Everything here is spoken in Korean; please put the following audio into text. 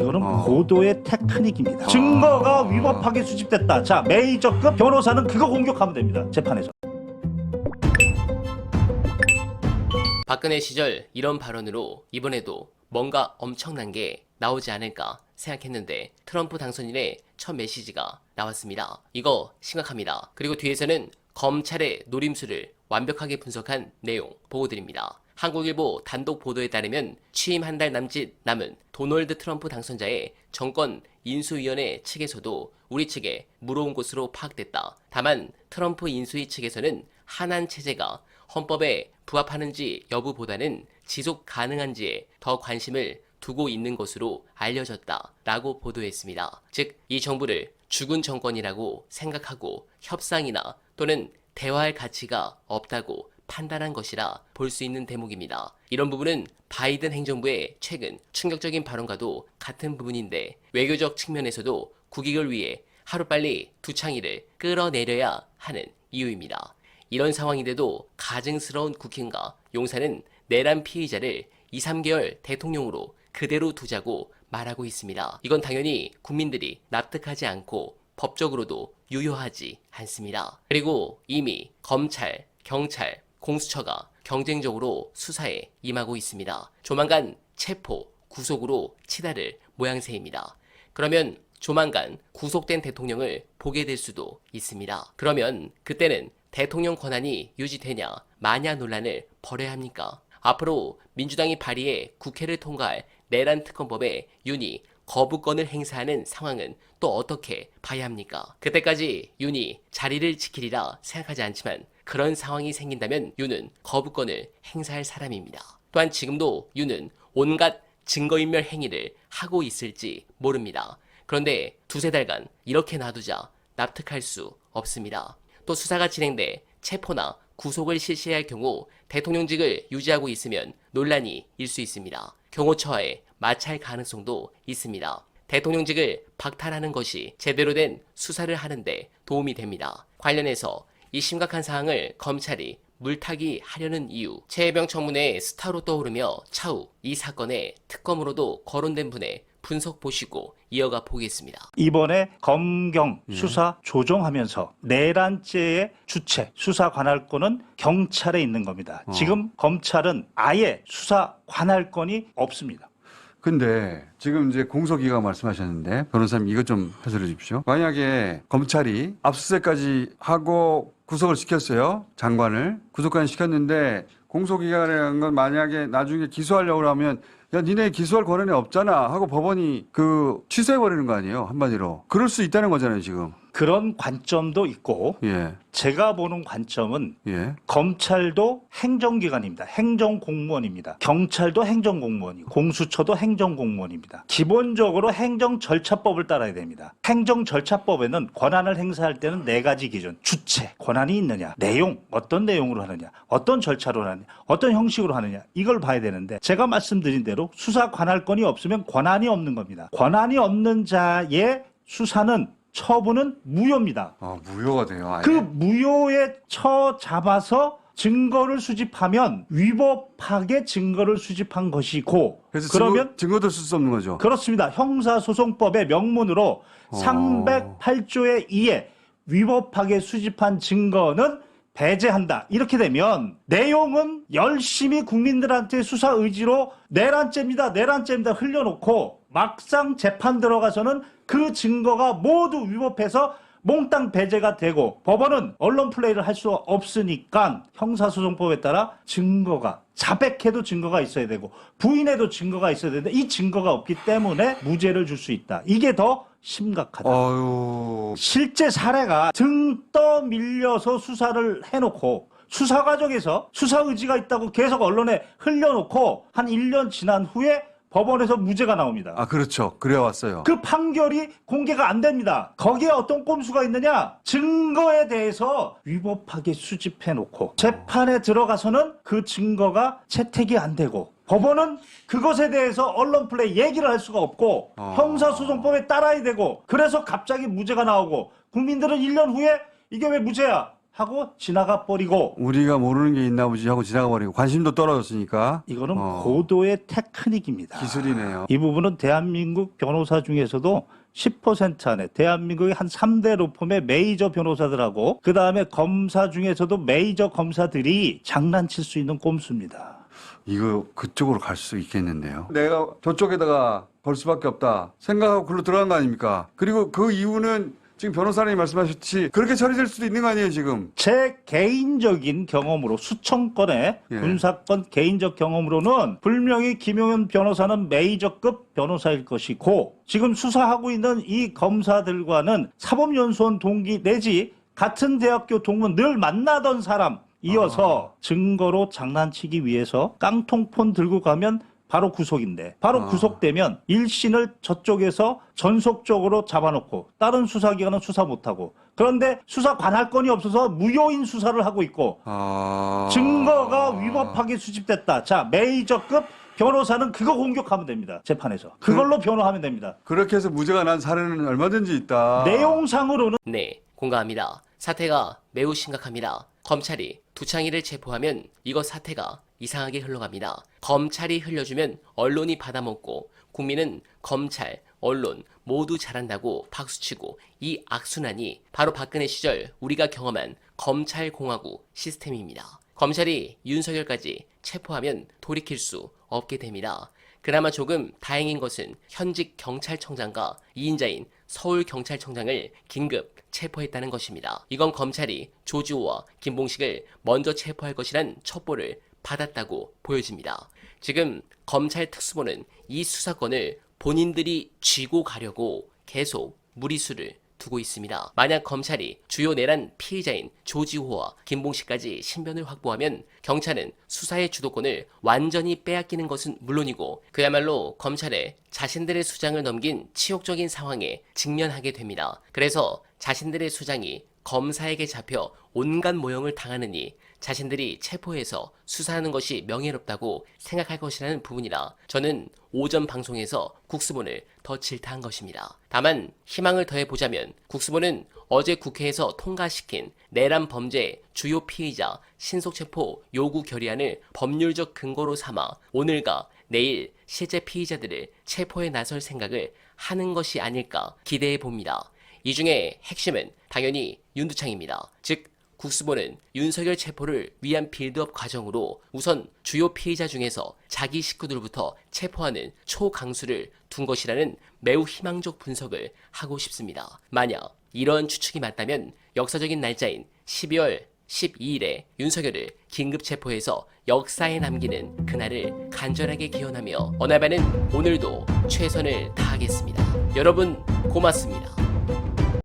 이거는 보도의 테크닉입니다. 증거가 위법하게 수집됐다. 자, 메이저급 변호사는 그거 공격하면 됩니다. 재판에서. 박근혜 시절 이런 발언으로 이번에도 뭔가 엄청난 게 나오지 않을까 생각했는데 트럼프 당선인의 첫 메시지가 나왔습니다. 이거 심각합니다. 그리고 뒤에서는 검찰의 노림수를 완벽하게 분석한 내용 보고드립니다. 한국일보 단독 보도에 따르면 취임 한 달 남짓 남은 도널드 트럼프 당선자의 정권 인수위원회 측에서도 우리 측에 물어온 것으로 파악됐다. 다만 트럼프 인수위 측에서는 한한 체제가 헌법에 부합하는지 여부보다는 지속 가능한지에 더 관심을 두고 있는 것으로 알려졌다 라고 보도했습니다. 즉, 이 정부를 죽은 정권이라고 생각하고 협상이나 또는 대화할 가치가 없다고 판단한 것이라 볼 수 있는 대목입니다. 이런 부분은 바이든 행정부의 최근 충격적인 발언과도 같은 부분인데 외교적 측면에서도 국익을 위해 하루빨리 두창이를 끌어내려야 하는 이유입니다. 이런 상황인데도 가증스러운 국힘과 용사는 내란 피의자를 2, 3개월 대통령으로 그대로 두자고 말하고 있습니다. 이건 당연히 국민들이 납득하지 않고 법적으로도 유효하지 않습니다. 그리고 이미 검찰, 경찰, 공수처가 경쟁적으로 수사에 임하고 있습니다. 조만간 체포, 구속으로 치달을 모양새입니다. 그러면 조만간 구속된 대통령을 보게 될 수도 있습니다. 그러면 그때는 대통령 권한이 유지되냐 마냐 논란을 벌여야 합니까? 앞으로 민주당이 발의해 국회를 통과할 내란 특검법에 윤이 거부권을 행사하는 상황은 또 어떻게 봐야 합니까? 그때까지 윤이 자리를 지키리라 생각하지 않지만 그런 상황이 생긴다면 윤은 거부권을 행사할 사람입니다. 또한 지금도 윤은 온갖 증거인멸 행위를 하고 있을지 모릅니다. 그런데 두세 달간 이렇게 놔두자 납득할 수 없습니다. 또 수사가 진행돼 체포나 구속을 실시할 경우 대통령직을 유지하고 있으면 논란이 일 수 있습니다. 경호처와의 마찰 가능성도 있습니다. 대통령직을 박탈하는 것이 제대로 된 수사를 하는데 도움이 됩니다. 관련해서 이 심각한 사항을 검찰이 물타기 하려는 이유, 최혜병 청문회의 스타로 떠오르며 차후 이 사건의 특검으로도 거론된 분의 분석 보시고 이어가 보겠습니다. 이번에 검경 수사 조정하면서 내란죄의 주체, 수사 관할권은 경찰에 있는 겁니다. 지금 검찰은 아예 수사 관할권이 없습니다. 근데 지금 이제 공소기각 말씀하셨는데 변호사님 이것 좀 해설해 주십시오. 만약에 검찰이 압수수색까지 하고 구속을 시켰어요. 장관을. 구속까지 시켰는데 공소기각이라는 건 만약에 나중에 기소하려고 하면 야, 니네 기소할 권한이 없잖아 하고 법원이 취소해버리는 거 아니에요? 한마디로. 그럴 수 있다는 거잖아요, 지금. 그런 관점도 있고 예. 제가 보는 관점은 예. 검찰도 행정기관입니다. 행정공무원입니다. 경찰도 행정공무원이고 공수처도 행정공무원입니다. 기본적으로 행정절차법을 따라야 됩니다. 행정절차법에는 권한을 행사할 때는 네 가지 기준. 주체, 권한이 있느냐, 내용, 어떤 내용으로 하느냐, 어떤 절차로 하느냐, 어떤 형식으로 하느냐 이걸 봐야 되는데 제가 말씀드린 대로 수사 관할권이 없으면 권한이 없는 겁니다. 권한이 없는 자의 수사는 처분은 무효입니다. 무효가 돼요. 아예. 그 무효에 처잡아서 증거를 수집하면 위법하게 증거를 수집한 것이고 그래서 그러면 증거도 쓸 수 없는 거죠. 그렇습니다. 형사소송법의 명문으로 308조의 2에 위법하게 수집한 증거는 배제한다. 이렇게 되면 내용은 열심히 국민들한테 수사 의지로 내란죄입니다. 내란죄입니다. 흘려놓고 막상 재판 들어가서는 그 증거가 모두 위법해서 몽땅 배제가 되고 법원은 언론 플레이를 할 수 없으니까 형사소송법에 따라 증거가 자백해도 증거가 있어야 되고 부인해도 증거가 있어야 되는데 이 증거가 없기 때문에 무죄를 줄 수 있다. 이게 더 심각하다. 실제 사례가 등 떠밀려서 수사를 해놓고 수사 과정에서 수사 의지가 있다고 계속 언론에 흘려놓고 한 1년 지난 후에 법원에서 무죄가 나옵니다. 그렇죠. 그래 왔어요. 그 판결이 공개가 안 됩니다. 거기에 어떤 꼼수가 있느냐? 증거에 대해서 위법하게 수집해놓고 재판에 들어가서는 그 증거가 채택이 안 되고 법원은 그것에 대해서 언론 플레이 얘기를 할 수가 없고 형사소송법에 따라야 되고 그래서 갑자기 무죄가 나오고 국민들은 1년 후에 이게 왜 무죄야? 하고 지나가 버리고 우리가 모르는 게 있나 보지 하고 지나가 버리고 관심도 떨어졌으니까. 이거는 고도의 테크닉입니다. 기술이네요. 이 부분은 대한민국 변호사 중에서도 10% 안에 대한민국의 한 3대 로펌의 메이저 변호사들하고 그 다음에 검사 중에서도 메이저 검사들이 장난칠 수 있는 꼼수입니다. 이거 그쪽으로 갈 수 있겠는데요. 내가 저쪽에다가 걸 수밖에 없다 생각하고 글로 들어간 거 아닙니까? 그리고 그 이유는 지금 변호사님이 말씀하셨듯이 그렇게 처리될 수도 있는 거 아니에요 지금? 제 개인적인 경험으로 수천 건의 예. 군사건 개인적 경험으로는 분명히 김용현 변호사는 메이저급 변호사일 것이고 지금 수사하고 있는 이 검사들과는 사법연수원 동기 내지 같은 대학교 동문 늘 만나던 사람 이어서 증거로 장난치기 위해서 깡통폰 들고 가면 바로 구속인데 바로 구속되면 1審을 저쪽에서 전속적으로 잡아놓고 다른 수사기관은 수사 못하고 그런데 수사 관할권이 없어서 무효인 수사를 하고 있고 증거가 위법하게 수집됐다. 자, 메이저급 변호사는 그거 공격하면 됩니다. 재판에서. 그걸로 변호하면 됩니다. 그렇게 해서 무죄가 난 사례는 얼마든지 있다. 내용상으로는 네, 공감합니다. 사태가 매우 심각합니다. 검찰이 두창희를 체포하면 이거 사태가 이상하게 흘러갑니다. 검찰이 흘려주면 언론이 받아먹고 국민은 검찰, 언론 모두 잘한다고 박수치고 이 악순환이 바로 박근혜 시절 우리가 경험한 검찰공화국 시스템입니다. 검찰이 윤석열까지 체포하면 돌이킬 수 없게 됩니다. 그나마 조금 다행인 것은 현직 경찰청장과 2인자인 서울경찰청장을 긴급 체포했다는 것입니다. 이건 검찰이 조지호와 김봉식을 먼저 체포할 것이란 첩보를 받았다고 보여집니다. 지금 검찰 특수본은 이 수사권을 본인들이 쥐고 가려고 계속 무리수를 두고 있습니다. 만약 검찰이 주요 내란 피의자인 조지호와 김봉식까지 신변을 확보하면 경찰은 수사의 주도권을 완전히 빼앗기는 것은 물론이고 그야말로 검찰에 자신들의 수장을 넘긴 치욕적인 상황에 직면하게 됩니다. 그래서 자신들의 수장이 검사에게 잡혀 온갖 모형을 당하느니 자신들이 체포해서 수사하는 것이 명예롭다고 생각할 것이라는 부분이라 저는 오전 방송에서 국수본을 더 질타한 것입니다. 다만 희망을 더해보자면 국수본은 어제 국회에서 통과시킨 내란 범죄 주요 피의자 신속체포 요구 결의안을 법률적 근거로 삼아 오늘과 내일 실제 피의자들을 체포에 나설 생각을 하는 것이 아닐까 기대해 봅니다. 이 중에 핵심은 당연히 윤두창입니다. 즉 국수본은 윤석열 체포를 위한 빌드업 과정으로 우선 주요 피의자 중에서 자기 식구들부터 체포하는 초강수를 둔 것이라는 매우 희망적 분석을 하고 싶습니다. 만약 이런 추측이 맞다면 역사적인 날짜인 12월 12일에 윤석열을 긴급 체포해서 역사에 남기는 그날을 간절하게 기원하며 어날바는 오늘도 최선을 다하겠습니다. 여러분 고맙습니다.